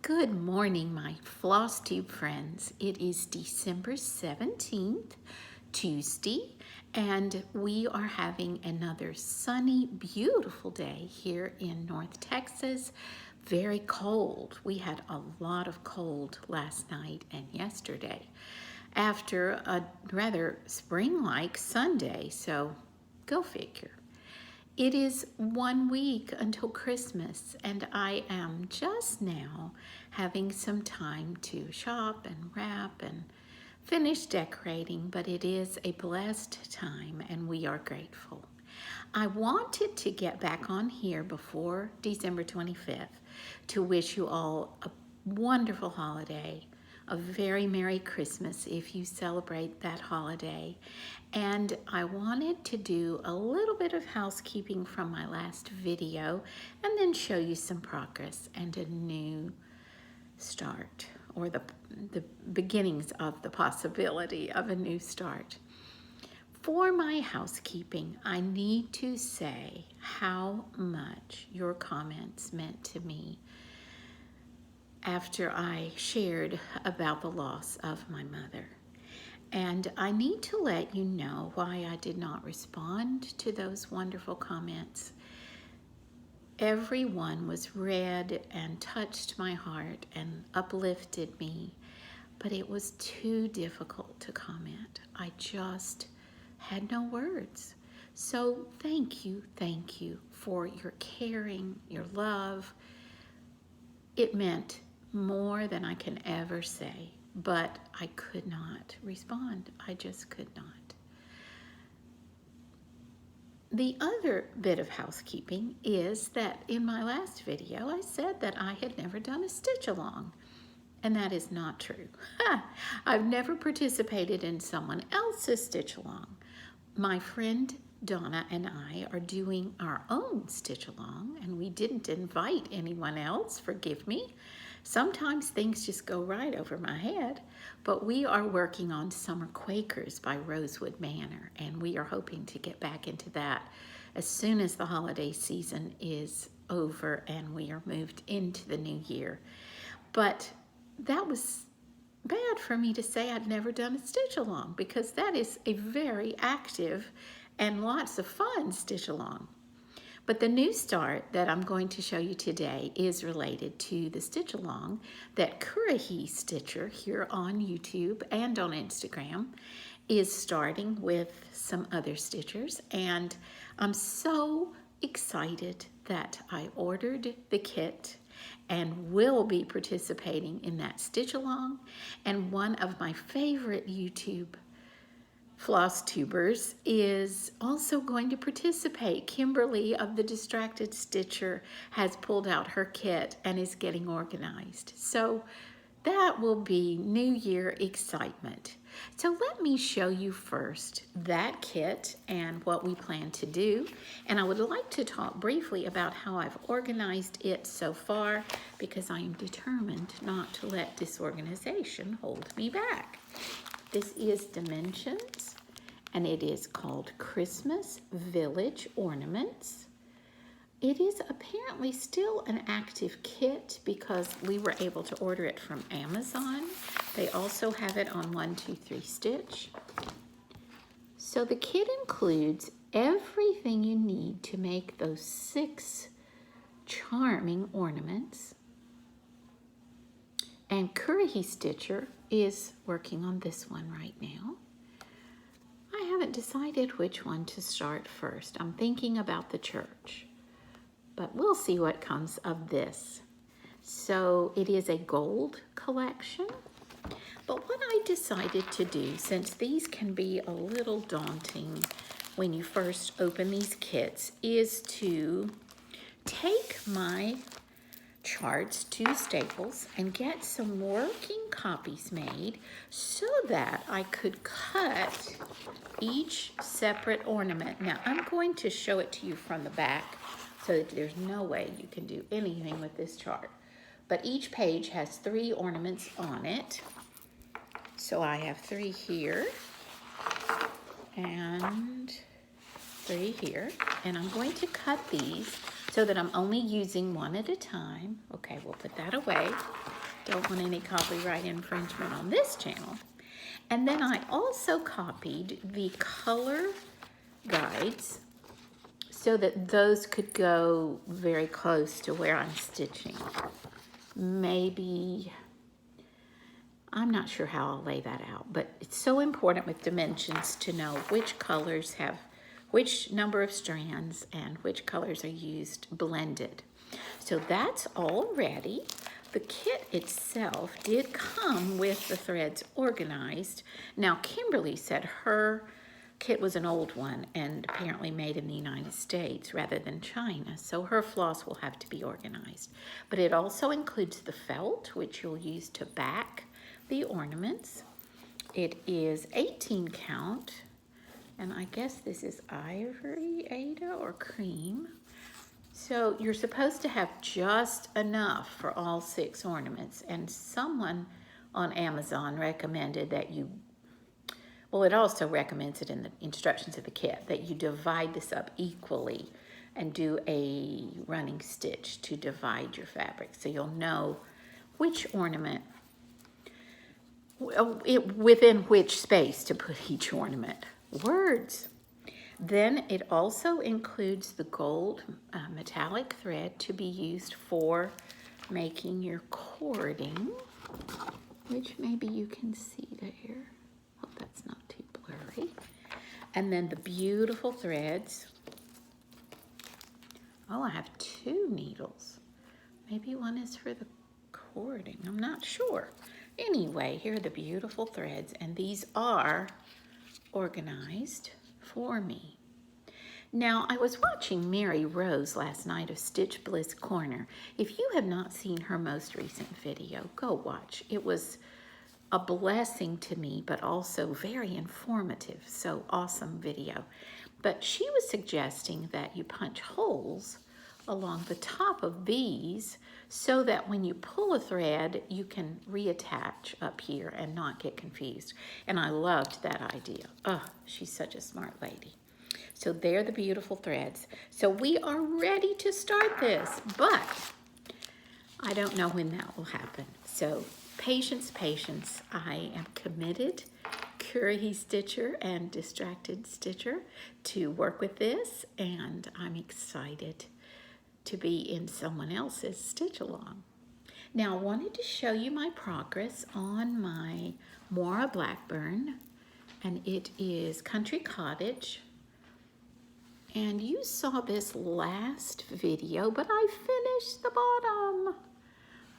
Good morning, my Flosstube friends. It is December 17th, Tuesday, and we are having another sunny, beautiful day here in North Texas. Very cold. We had a lot of cold last night and yesterday after a rather spring-like Sunday, so go figure. It is 1 week until Christmas, and I am just now having some time to shop and wrap and finish decorating, but it is a blessed time and we are grateful. I wanted to get back on here before December 25th to wish you all a wonderful holiday, a very Merry Christmas if you celebrate that holiday. And I wanted to do a little bit of housekeeping from my last video and then show you some progress and a new start, or the beginnings of the possibility of a new start. For my housekeeping, I need to say how much your comments meant to me after I shared about the loss of my mother. And I need to let you know why I did not respond to those wonderful comments. Everyone was read and touched my heart and uplifted me, but it was too difficult to comment. I just had no words. So thank you for your caring, your love. It meant more than I can ever say, but I could not respond. I just could not. The other bit of housekeeping is that in my last video, I said that I had never done a stitch along, and that is not true. I've never participated in someone else's stitch along. My friend Donna and I are doing our own stitch along, and we didn't invite anyone else, forgive me. Sometimes things just go right over my head, but we are working on Summer Quakers by Rosewood Manor, and we are hoping to get back into that as soon as the holiday season is over and we are moved into the new year. But that was bad for me to say I'd never done a stitch along, because that is a very active and lots of fun stitch along. But the new start that I'm going to show you today is related to the stitch along that Currahee Stitcher here on YouTube and on Instagram is starting with some other stitchers, and I'm so excited that I ordered the kit and will be participating in that stitch along. And one of my favorite YouTube Flosstubers is also going to participate. Kimberly of the Distracted Stitcher has pulled out her kit and is getting organized. So that will be New Year excitement. So let me show you first that kit and what we plan to do. And I would like to talk briefly about how I've organized it so far, because I am determined not to let disorganization hold me back. This is Dimensions, and it is called Christmas Village Ornaments. It is apparently still an active kit because we were able to order it from Amazon. They also have it on 123 Stitch. So the kit includes everything you need to make those 6 charming ornaments. And Currahee Stitcher is working on this one right now. I haven't decided which one to start first. I'm thinking about the church, but we'll see what comes of this. So it is a gold collection, but what I decided to do, since these can be a little daunting when you first open these kits, is to take my charts to Staples and get some working copies made so that I could cut each separate ornament. Now I'm going to show it to you from the back so that there's no way you can do anything with this chart. But each page has 3 ornaments on it. So I have 3 here and 3 here, and I'm going to cut these so that I'm only using one at a time. Okay, we'll put that away. Don't want any copyright infringement on this channel. And then I also copied the color guides so that those could go very close to where I'm stitching. Maybe, I'm not sure how I'll lay that out, but it's so important with dimensions to know which colors have which number of strands and which colors are used blended. So that's all ready. The kit itself did come with the threads organized. Now, Kimberly said her kit was an old one and apparently made in the United States rather than China, so her floss will have to be organized. But it also includes the felt, which you'll use to back the ornaments. It is 18 count, and I guess this is ivory, Ada, or cream. So you're supposed to have just enough for all 6 ornaments, and someone on Amazon recommended that you, well, it also recommends it in the instructions of the kit, that you divide this up equally and do a running stitch to divide your fabric, so you'll know which ornament, within which space to put each ornament. Words. Then it also includes the gold metallic thread to be used for making your cording, which maybe you can see there. Hope that's not too blurry. And then the beautiful threads. Oh, I have 2 needles. Maybe one is for the cording. I'm not sure. Anyway, here are the beautiful threads, and these are organized for me. Now, I was watching Mary Rose last night of Stitch Bliss Corner. If you have not seen her most recent video, go watch. It was a blessing to me, but also very informative. So awesome video. But she was suggesting that you punch holes along the top of these so that when you pull a thread, you can reattach up here and not get confused. And I loved that idea. Oh, she's such a smart lady. So they're the beautiful threads. So we are ready to start this, but I don't know when that will happen. So patience, patience. I am committed, Currahee Stitcher and Distracted Stitcher, to work with this, and I'm excited to be in someone else's stitch along. Now, I wanted to show you my progress on my Moira Blackburn, and it is Country Cottage. And you saw this last video, but I finished the bottom.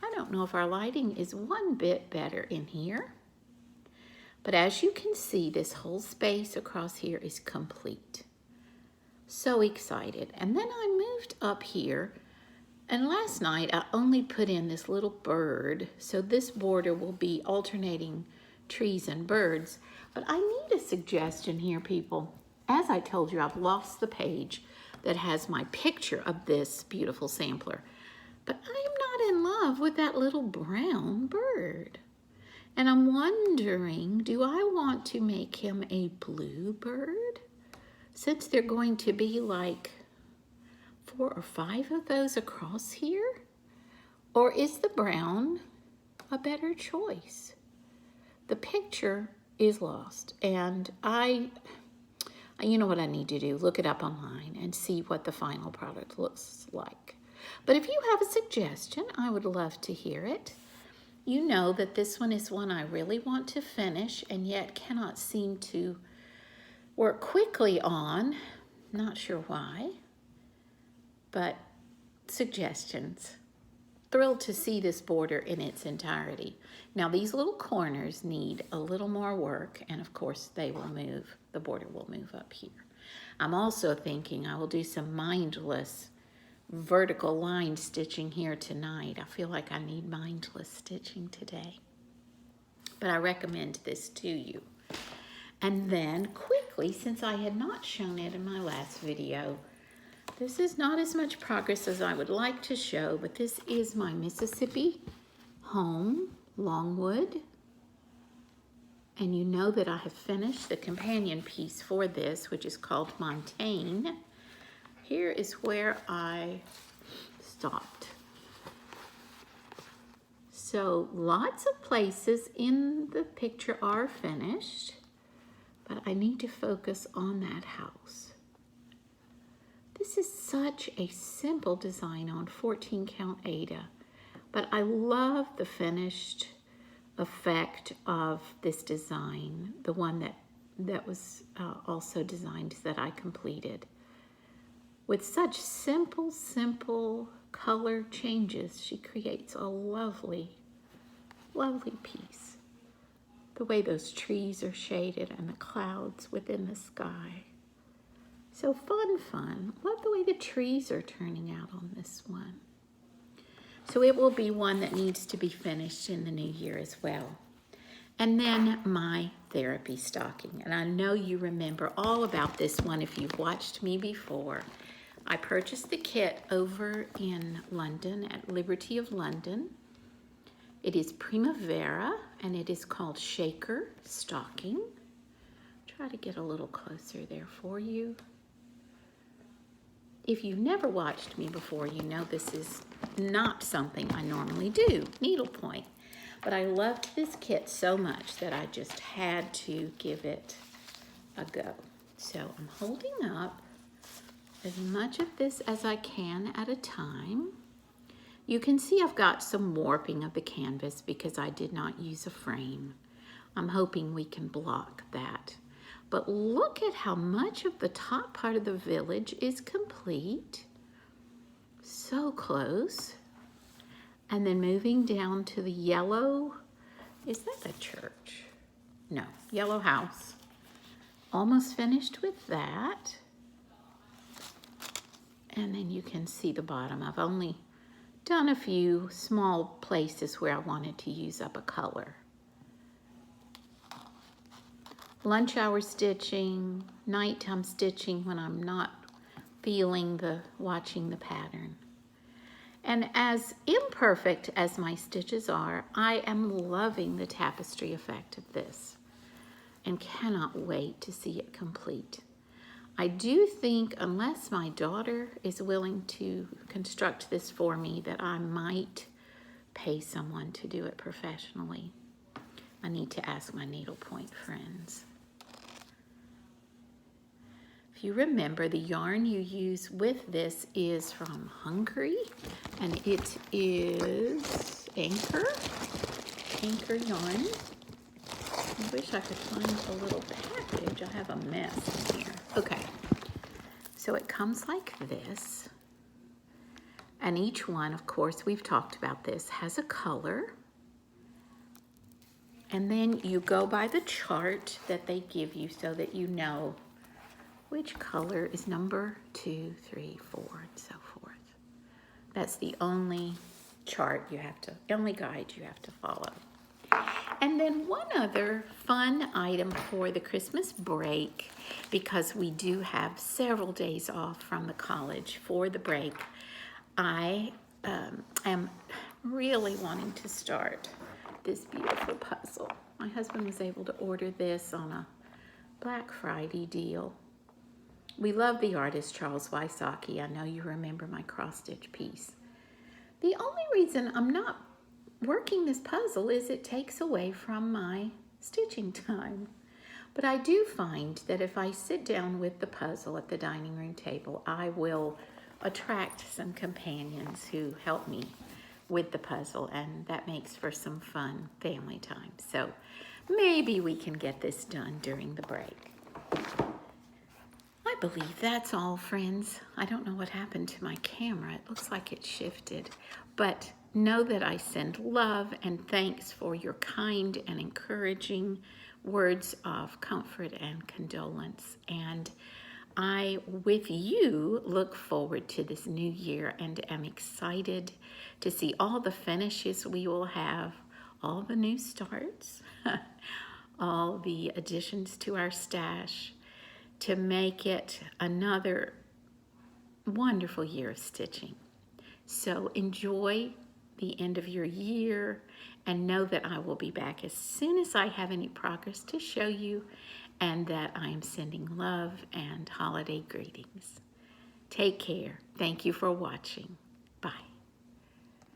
I don't know if our lighting is one bit better in here, but as you can see, this whole space across here is complete. So excited. And then I moved up here, and last night I only put in this little bird, so this border will be alternating trees and birds. But I need a suggestion here, people. As I told you, I've lost the page that has my picture of this beautiful sampler. But I'm not in love with that little brown bird. And I'm wondering, do I want to make him a blue bird? Since they're going to be like 4 or 5 of those across here? Or is the brown a better choice? The picture is lost, and you know what I need to do, look it up online and see what the final product looks like. But if you have a suggestion, I would love to hear it. You know that this one is one I really want to finish and yet cannot seem to work quickly on. Not sure why, but suggestions. Thrilled to see this border in its entirety. Now these little corners need a little more work, and of course they will move, the border will move up here. I'm also thinking I will do some mindless vertical line stitching here tonight. I feel like I need mindless stitching today, but I recommend this to you. And then quickly, since I had not shown it in my last video, this is not as much progress as I would like to show, but this is my Mississippi home, Longwood. And you know that I have finished the companion piece for this, which is called Montaigne. Here is where I stopped. So lots of places in the picture are finished, but I need to focus on that house. This is such a simple design on 14 count Aida, but I love the finished effect of this design, the one that was also designed that I completed. With such simple color changes, she creates a lovely piece. The way those trees are shaded and the clouds within the sky. So fun. Love the way the trees are turning out on this one. So it will be one that needs to be finished in the new year as well. And then my therapy stocking. And I know you remember all about this one if you've watched me before. I purchased the kit over in London at Liberty of London. It is Primavera and it is called Shaker Stocking. Try to get a little closer there for you. If you've never watched me before, you know this is not something I normally do, needlepoint. But I loved this kit so much that I just had to give it a go. So I'm holding up as much of this as I can at a time. You can see I've got some warping of the canvas because I did not use a frame. I'm hoping we can block that. But look at how much of the top part of the village is complete. So close. And then moving down to the yellow, is that a church? No, yellow house. Almost finished with that. And then you can see the bottom. I've only done a few small places where I wanted to use up a color. Lunch hour stitching, nighttime stitching when I'm not feeling watching the pattern. And as imperfect as my stitches are, I am loving the tapestry effect of this and cannot wait to see it complete. I do think, unless my daughter is willing to construct this for me, that I might pay someone to do it professionally. I need to ask my needlepoint friends. If you remember, the yarn you use with this is from Hungary, and it is Anchor yarn. I wish I could find a little package. I have a mess in here. Okay, so it comes like this, and each one, of course, we've talked about this, has a color. And then you go by the chart that they give you so that you know which color is number 2, 3, 4, and so forth. That's the only only guide you have to follow. And then one other fun item for the Christmas break, because we do have several days off from the college for the break, I am really wanting to start this beautiful puzzle. My husband was able to order this on a Black Friday deal. We love the artist Charles Wysocki. I know you remember my cross-stitch piece. The only reason I'm not working this puzzle is it takes away from my stitching time. But I do find that if I sit down with the puzzle at the dining room table, I will attract some companions who help me with the puzzle, and that makes for some fun family time. So maybe we can get this done during the break. I believe that's all, friends. I don't know what happened to my camera. It looks like it shifted, but know that I send love and thanks for your kind and encouraging words of comfort and condolence. And I, with you, look forward to this new year and am excited to see all the finishes we will have, all the new starts, all the additions to our stash, to make it another wonderful year of stitching. So enjoy the end of your year and know that I will be back as soon as I have any progress to show you, and that I am sending love and holiday greetings. Take care. Thank you for watching.